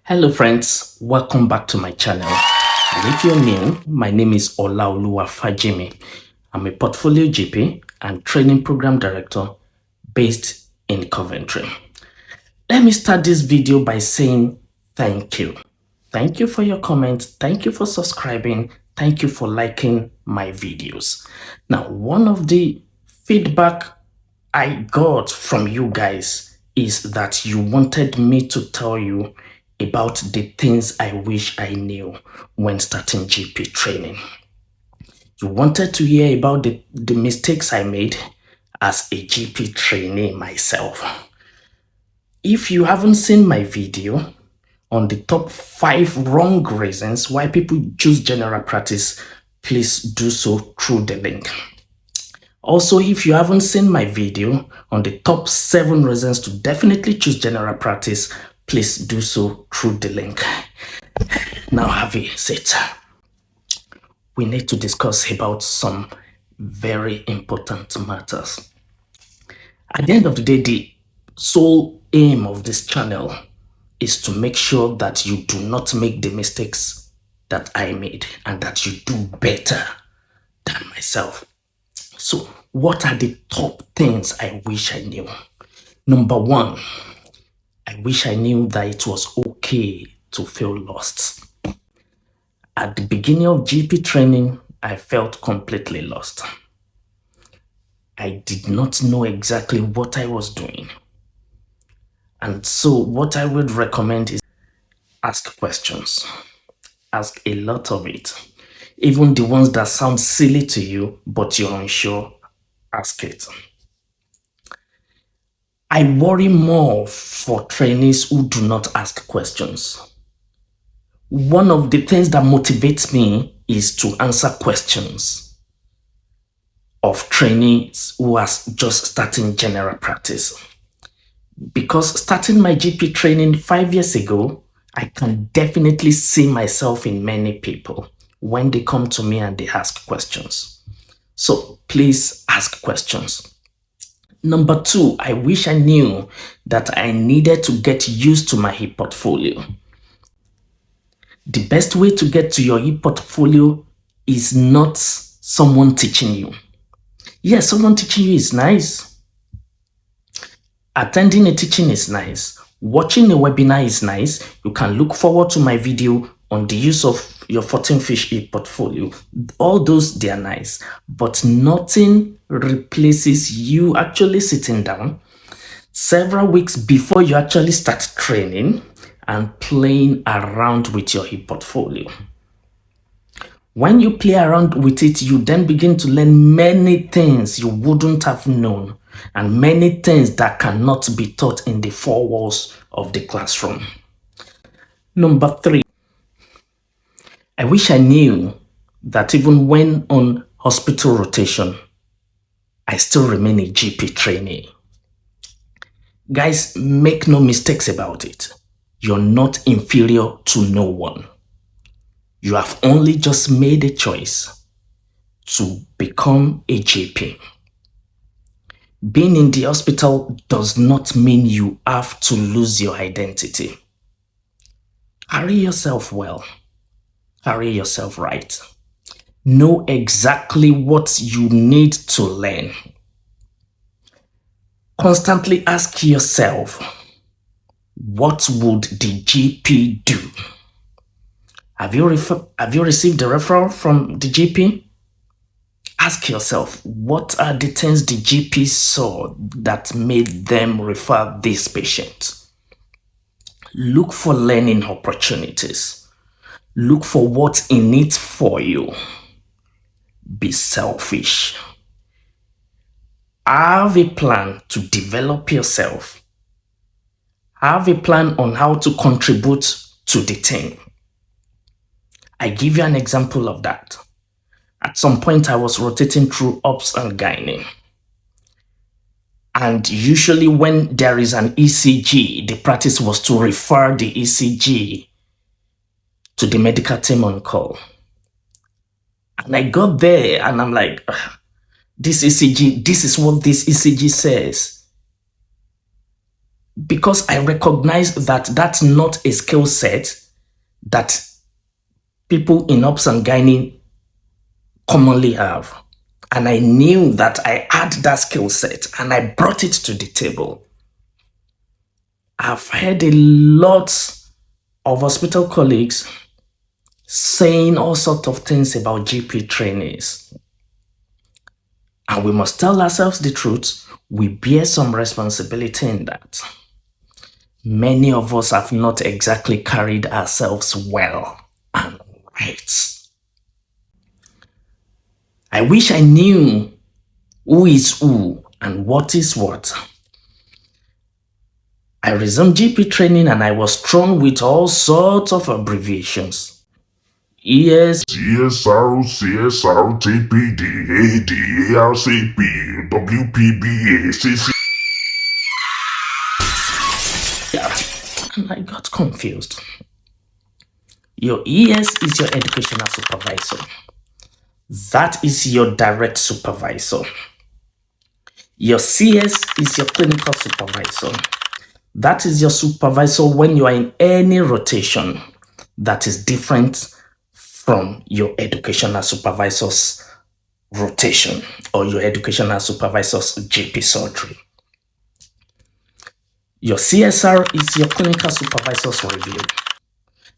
Hello friends, welcome back to my channel. And if you're new, my name is Ola Fajimi. I'm a portfolio GP and training program director based in Coventry. Let me start this video by saying thank you. Thank you for your comments. Thank you for subscribing. Thank you for liking my videos. Now, one of the feedback I got from you guys is that you wanted me to tell you about the things I wish I knew when starting GP training. You wanted to hear about the mistakes I made as a GP trainee myself. If you haven't seen my video on the top 5 wrong reasons why people choose general practice, please do so through the link. Also, if you haven't seen my video on the top 7 reasons to definitely choose general practice, please do so through the link. Now have a seat. We need to discuss about some very important matters. At the end of the day, the sole aim of this channel is to make sure that you do not make the mistakes that I made and that you do better than myself. So, what are the top things I wish I knew? Number 1, I wish I knew that it was okay to feel lost. At the beginning of GP training, I felt completely lost. I did not know exactly what I was doing. And so what I would recommend is ask questions. Ask a lot of it. Even the ones that sound silly to you, but you're unsure, ask it. I worry more for trainees who do not ask questions. One of the things that motivates me is to answer questions of trainees who are just starting general practice. Because starting my GP training 5 years ago, I can definitely see myself in many people when they come to me and they ask questions. So please ask questions. Number 2, I wish I knew that I needed to get used to my e-portfolio. The best way to get to your e-portfolio is not someone teaching you. Yes, someone teaching you is nice. Attending a teaching is nice. Watching a webinar is nice. You can look forward to my video on the use of your 14 fish e-portfolio. All those, they are nice. But nothing replaces you actually sitting down several weeks before you actually start training and playing around with your e-portfolio. When you play around with it, you then begin to learn many things you wouldn't have known and many things that cannot be taught in the 4 walls of the classroom. Number 3, I wish I knew that even when on hospital rotation, I still remain a GP trainee. Guys, make no mistakes about it. You're not inferior to no one. You have only just made a choice to become a GP. Being in the hospital does not mean you have to lose your identity. Carry yourself well. Carry yourself right. Know exactly what you need to learn. Constantly ask yourself, what would the GP do? Have you received a referral from the GP? Ask yourself, what are the things the GP saw that made them refer this patient? Look for learning opportunities. Look for what's in it for you. Be selfish. Have a plan to develop yourself. Have a plan on how to contribute to the team. I give you an example of that. At some point, I was rotating through ops and gynae. And usually when there is an ECG, the practice was to refer the ECG to the medical team on call. And I got there and I'm like, this ECG, this is what this ECG says. because I recognize that that's not a skill set that people in ops and gynae commonly have. And I knew that I had that skill set and I brought it to the table. I've heard a lot of hospital colleagues saying all sorts of things about GP trainees. And we must tell ourselves the truth. We bear some responsibility in that. Many of us have not exactly carried ourselves well and right. I wish I knew who is who and what is what. I resumed GP training and I was thrown with all sorts of abbreviations. CSR, CSR, TPD, AD, ARCP, WPB, ACC. And I got confused. Your ES is your educational supervisor. That is your direct supervisor. Your CS is your clinical supervisor. That is your supervisor when you are in any rotation that is different from your educational supervisor's rotation or your educational supervisor's GP surgery. Your CSR is your clinical supervisor's review.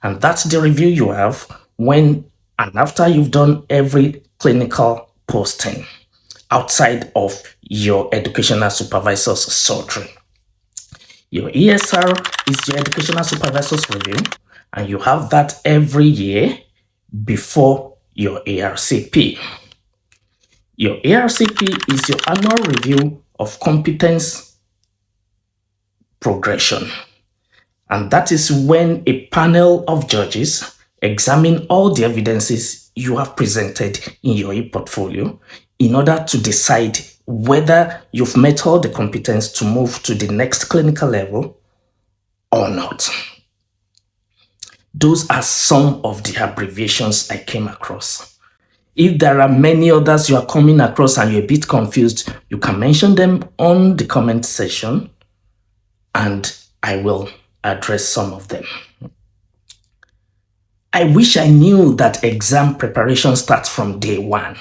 And that's the review you have when and after you've done every clinical posting outside of your educational supervisor's surgery. Your ESR is your educational supervisor's review, and you have that every year before your ARCP. Your ARCP is your annual review of competence progression. And that is when a panel of judges examine all the evidences you have presented in your e-portfolio in order to decide whether you've met all the competence to move to the next clinical level or not. Those are some of the abbreviations I came across. If there are many others you are coming across and you're a bit confused, you can mention them on the comment section and I will address some of them. I wish I knew that exam preparation starts from day one.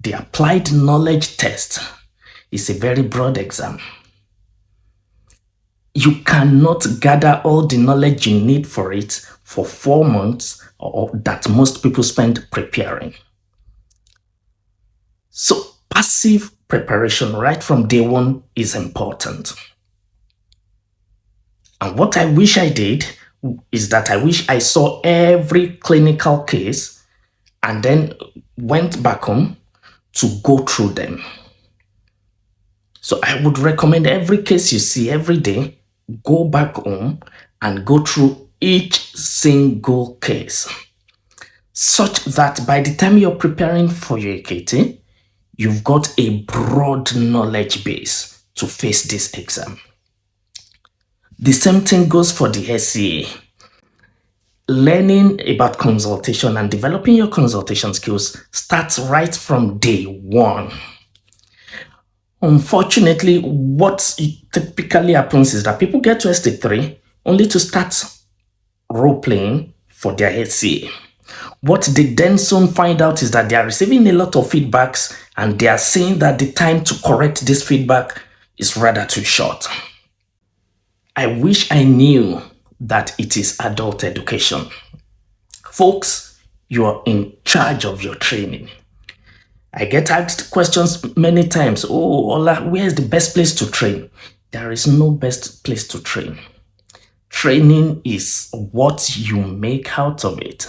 The applied knowledge test is a very broad exam. You cannot gather all the knowledge you need for it for 4 months or that most people spend preparing. So passive preparation right from day one is important. And what I wish I did is that I wish I saw every clinical case and then went back home to go through them. So I would recommend every case you see every day, go back home and go through each single case, such that by the time you're preparing for your AKT, you've got a broad knowledge base to face this exam. The same thing goes for the SCA. Learning about consultation and developing your consultation skills starts right from day one. Unfortunately, what typically happens is that people get to ST3 only to start role-playing for their SCA. What they then soon find out is that they are receiving a lot of feedbacks and they are saying that the time to correct this feedback is rather too short. I wish I knew that it is adult education. Folks, you are in charge of your training. I get asked questions many times. Oh, Ola, where is the best place to train? There is no best place to train. Training is what you make out of it.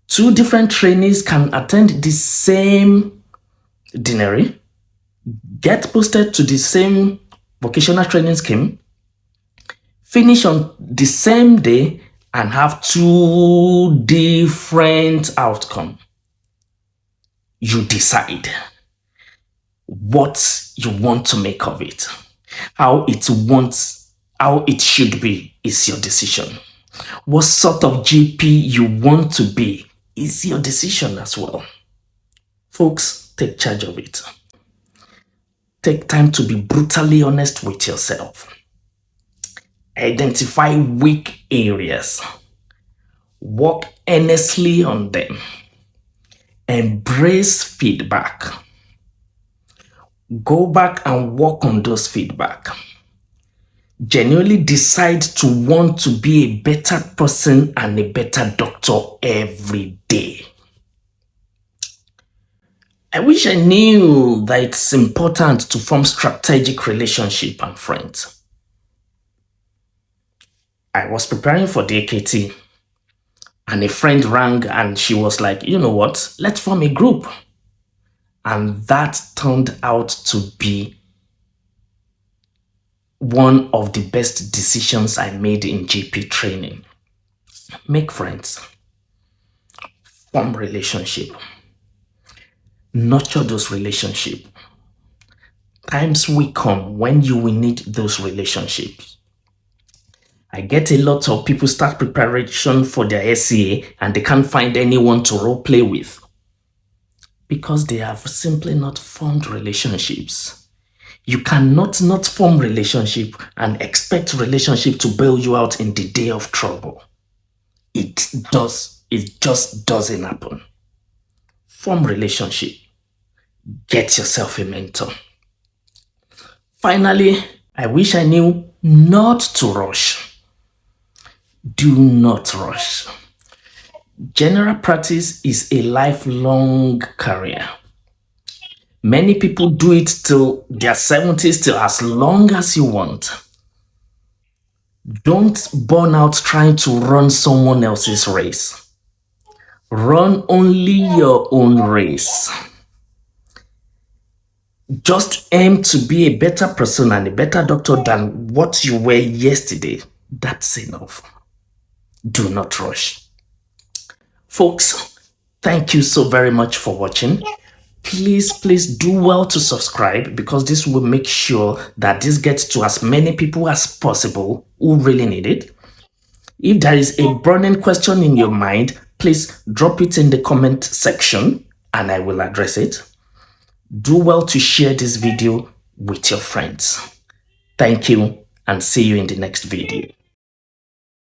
2 different trainees can attend the same dinnery, get posted to the same vocational training scheme, finish on the same day, and have 2 different outcomes. You decide what you want to make of it. How it should be is your decision. What sort of GP you want to be is your decision as well. Folks, take charge of it. Take time to be brutally honest with yourself. Identify weak areas. Work earnestly on them. Embrace feedback. Go back and work on those feedback. Genuinely decide to want to be a better person and a better doctor every day. I wish I knew that it's important to form strategic relationship and friends. I was preparing for the AKT and a friend rang and she was like, you know what, let's form a group. And that turned out to be one of the best decisions I made in GP training. Make friends. Form relationship. Nurture those relationships. Times will come when you will need those relationships. I get a lot of people start preparation for their SCA and they can't find anyone to role play with because they have simply not formed relationships. You cannot not form relationship and expect relationship to bail you out in the day of trouble. It just doesn't happen. Form relationship. Get yourself a mentor. Finally, I wish I knew not to rush. Do not rush. General practice is a lifelong career. Many people do it till their 70s, till as long as you want. Don't burn out trying to run someone else's race. Run only your own race. Just aim to be a better person and a better doctor than what you were yesterday. That's enough. Do not rush. Folks, thank you so very much for watching. Please do well to subscribe because this will make sure that this gets to as many people as possible who really need it. If there is a burning question in your mind, please drop it in the comment section and I will address it. Do well to share this video with your friends. Thank you and see you in the next video.